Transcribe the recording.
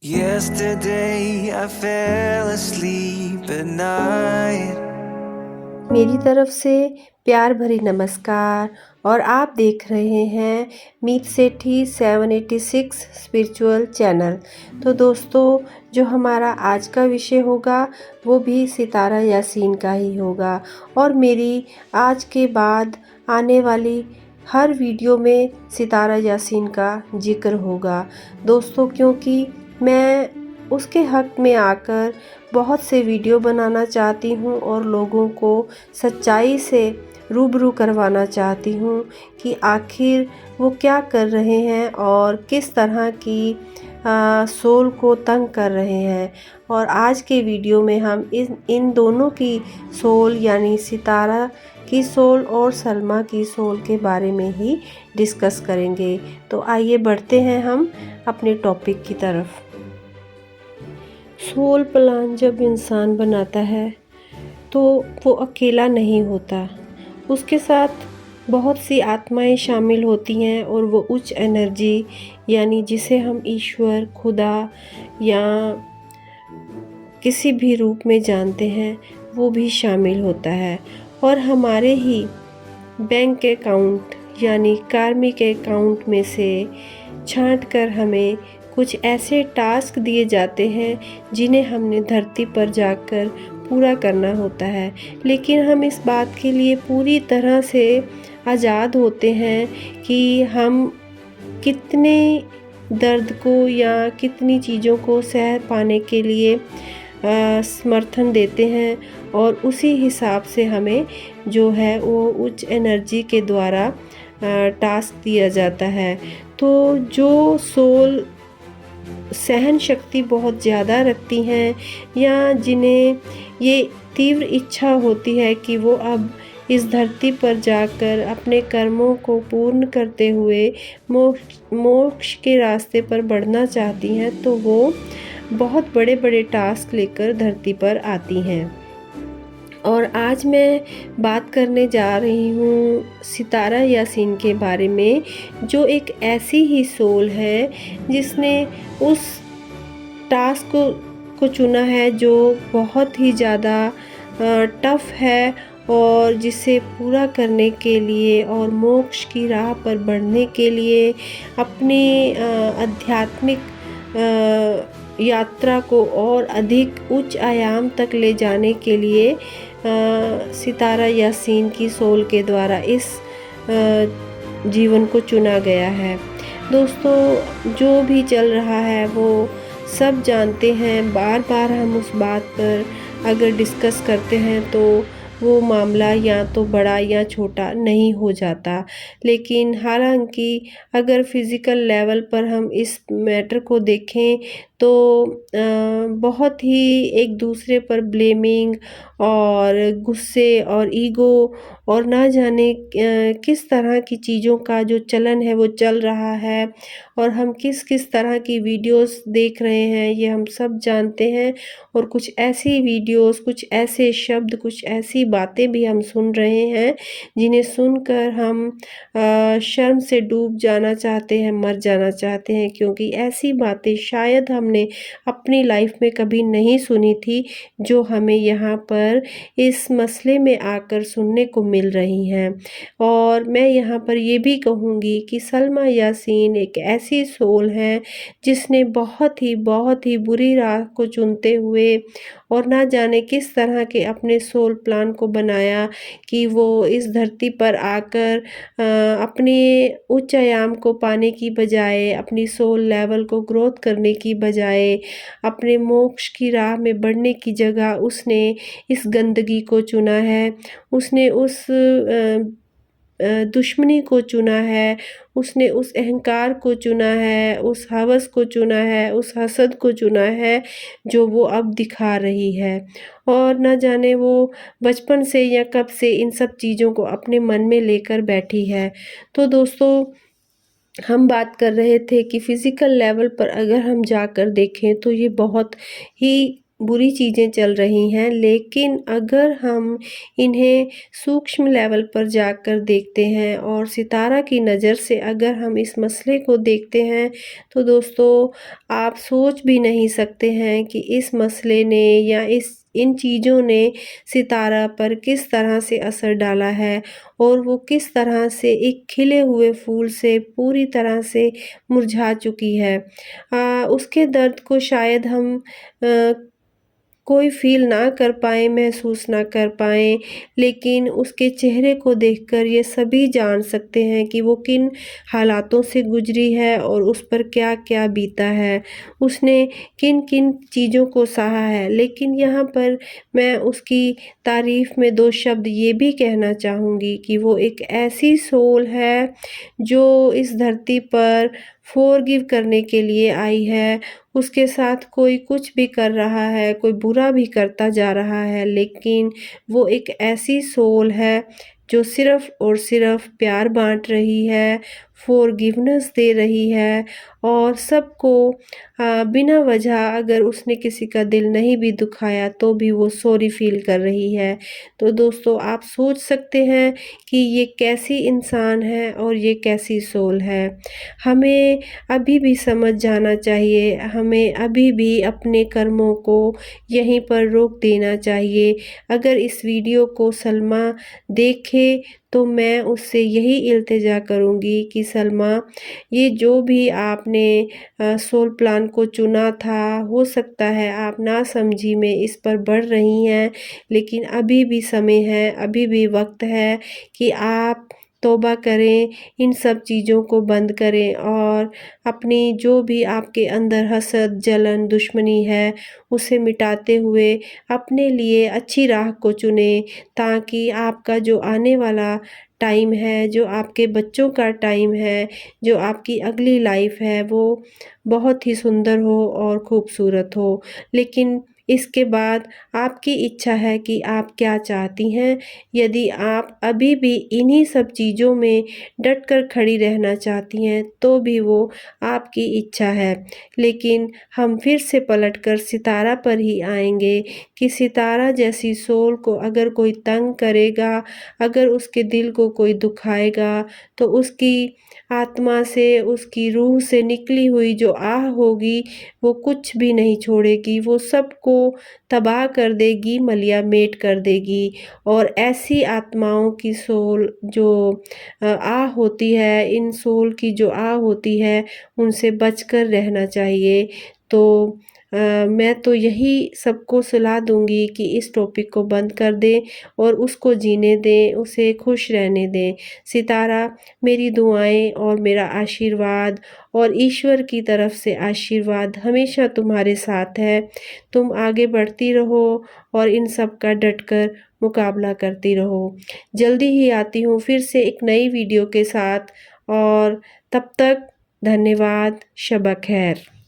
Yesterday I fell asleep at night. मेरी तरफ से प्यार भरी नमस्कार और आप देख रहे हैं मीत सेठी 786 स्पिरिचुअल चैनल। तो दोस्तों, जो हमारा आज का विषय होगा वो भी सितारा यासीन का ही होगा और मेरी आज के बाद आने वाली हर वीडियो में सितारा यासीन का जिक्र होगा दोस्तों, क्योंकि मैं उसके हक़ में आकर बहुत से वीडियो बनाना चाहती हूँ और लोगों को सच्चाई से रूबरू करवाना चाहती हूँ कि आखिर वो क्या कर रहे हैं और किस तरह की सोल को तंग कर रहे हैं। और आज के वीडियो में हम इन दोनों की सोल यानी सितारा की सोल और सलमा की सोल के बारे में ही डिस्कस करेंगे। तो आइए बढ़ते हैं हम अपने टॉपिक की तरफ। सोल प्लान जब इंसान बनाता है तो वो अकेला नहीं होता, उसके साथ बहुत सी आत्माएं शामिल होती हैं और वो उच्च एनर्जी यानी जिसे हम ईश्वर, खुदा या किसी भी रूप में जानते हैं वो भी शामिल होता है। और हमारे ही बैंक अकाउंट यानी कार्मिक अकाउंट में से छांट कर हमें कुछ ऐसे टास्क दिए जाते हैं जिन्हें हमने धरती पर जाकर पूरा करना होता है, लेकिन हम इस बात के लिए पूरी तरह से आज़ाद होते हैं कि हम कितने दर्द को या कितनी चीज़ों को सह पाने के लिए समर्थन देते हैं और उसी हिसाब से हमें जो है वो उच्च एनर्जी के द्वारा टास्क दिया जाता है। तो जो सोल सहन शक्ति बहुत ज़्यादा रखती हैं या जिन्हें ये तीव्र इच्छा होती है कि वो अब इस धरती पर जाकर अपने कर्मों को पूर्ण करते हुए मोक्ष के रास्ते पर बढ़ना चाहती हैं, तो वो बहुत बड़े बड़े टास्क लेकर धरती पर आती हैं। और आज मैं बात करने जा रही हूँ सितारा यासीन के बारे में, जो एक ऐसी ही सोल है जिसने उस टास्क को चुना है जो बहुत ही ज़्यादा टफ है और जिसे पूरा करने के लिए और मोक्ष की राह पर बढ़ने के लिए अपनी आध्यात्मिक यात्रा को और अधिक उच्च आयाम तक ले जाने के लिए सितारा यासीन की सोल के द्वारा इस जीवन को चुना गया है। दोस्तों, जो भी चल रहा है वो सब जानते हैं, बार बार हम उस बात पर अगर डिस्कस करते हैं तो वो मामला या तो बड़ा या छोटा नहीं हो जाता। लेकिन हालांकि अगर फिज़िकल लेवल पर हम इस मैटर को देखें तो बहुत ही एक दूसरे पर ब्लेमिंग और गुस्से और ईगो और ना जाने किस तरह की चीज़ों का जो चलन है वो चल रहा है और हम किस किस तरह की वीडियोस देख रहे हैं ये हम सब जानते हैं। और कुछ ऐसी वीडियोस, कुछ ऐसे शब्द, कुछ ऐसी बातें भी हम सुन रहे हैं जिन्हें सुनकर हम शर्म से डूब जाना चाहते हैं, मर जाना चाहते हैं, क्योंकि ऐसी बातें शायद हमने अपनी लाइफ में कभी नहीं सुनी थी जो हमें यहाँ पर इस मसले में आकर सुनने को मिल रही हैं। और मैं यहाँ पर ये भी कहूँगी कि सलमा यासीन एक ऐसी सोल है जिसने बहुत ही बुरी राह को चुनते हुए और ना जाने किस तरह के अपने सोल प्लान को बनाया कि वो इस धरती पर आकर अपने उच्च आयाम को पाने की बजाय, अपनी सोल लेवल को ग्रोथ करने की बजाय, अपने मोक्ष की राह में बढ़ने की जगह उसने इस गंदगी को चुना है, उसने उस दुश्मनी को चुना है, उसने उस अहंकार को चुना है, उस हवस को चुना है, उस हसद को चुना है जो वो अब दिखा रही है। और न जाने वो बचपन से या कब से इन सब चीज़ों को अपने मन में लेकर बैठी है। तो दोस्तों, हम बात कर रहे थे कि फ़िज़िकल लेवल पर अगर हम जाकर देखें तो ये बहुत ही बुरी चीज़ें चल रही हैं, लेकिन अगर हम इन्हें सूक्ष्म लेवल पर जाकर देखते हैं और सितारा की नज़र से अगर हम इस मसले को देखते हैं, तो दोस्तों आप सोच भी नहीं सकते हैं कि इस मसले ने या इन चीज़ों ने सितारा पर किस तरह से असर डाला है और वो किस तरह से एक खिले हुए फूल से पूरी तरह से मुरझा चुकी है। उसके दर्द को शायद हम कोई फ़ील ना कर पाएँ, महसूस ना कर पाएँ, लेकिन उसके चेहरे को देखकर ये सभी जान सकते हैं कि वो किन हालातों से गुज़री है और उस पर क्या-क्या बीता है। उसने किन-किन चीज़ों को सहा है। लेकिन यहाँ पर मैं उसकी तारीफ़ में 2 शब्द ये भी कहना चाहूँगी कि वो एक ऐसी सोल है, जो इस धरती पर फ़ॉरगिव करने के लिए आई है। उसके साथ कोई कुछ भी कर रहा है, कोई बुरा भी करता जा रहा है, लेकिन वो एक ऐसी सोल है जो सिर्फ़ और सिर्फ़ प्यार बाँट रही है, फ़ॉरगिवनेस दे रही है और सबको बिना वजह अगर उसने किसी का दिल नहीं भी दुखाया तो भी वो सॉरी फ़ील कर रही है। तो दोस्तों आप सोच सकते हैं कि ये कैसी इंसान है और ये कैसी सोल है। हमें अभी भी समझ जाना चाहिए, हमें अभी भी अपने कर्मों को यहीं पर रोक देना चाहिए। अगर इस वीडियो को सलमा देखे तो मैं उससे यही इल्तिजा करूँगी कि सलमा, ये जो भी आपने सोल प्लान को चुना था, हो सकता है आप नासमझी में इस पर बढ़ रही हैं, लेकिन अभी भी समय है, अभी भी वक़्त है कि आप तौबा करें, इन सब चीज़ों को बंद करें और अपनी जो भी आपके अंदर हसद, जलन, दुश्मनी है, उसे मिटाते हुए अपने लिए अच्छी राह को चुनें, ताकि आपका जो आने वाला टाइम है, जो आपके बच्चों का टाइम है, जो आपकी अगली लाइफ़ है, वो बहुत ही सुंदर हो और खूबसूरत हो। लेकिन इसके बाद आपकी इच्छा है कि आप क्या चाहती हैं। यदि आप अभी भी इन्हीं सब चीज़ों में डट कर खड़ी रहना चाहती हैं, तो भी वो आपकी इच्छा है। लेकिन हम फिर से पलटकर सितारा पर ही आएँगे कि सितारा जैसी सोल को अगर कोई तंग करेगा, अगर उसके दिल को कोई दुखाएगा, तो उसकी आत्मा से, उसकी रूह से निकली हुई जो आह होगी, वो कुछ भी नहीं छोड़ेगी, वो सबको तबाह कर देगी, मलिया-मेट कर देगी। और ऐसी आत्माओं की सोल जो आह होती है, इन सोल की जो आह होती है, उनसे बचकर रहना चाहिए। तो मैं तो यही सबको सलाह दूँगी कि इस टॉपिक को बंद कर दें और उसको जीने दें, उसे खुश रहने दें। सितारा, मेरी दुआएँ और मेरा आशीर्वाद और ईश्वर की तरफ से आशीर्वाद हमेशा तुम्हारे साथ है। तुम आगे बढ़ती रहो और इन सब का डटकर मुकाबला करती रहो। जल्दी ही आती हूँ फिर से एक नई वीडियो के साथ और तब तक धन्यवाद। शब ख़ैर।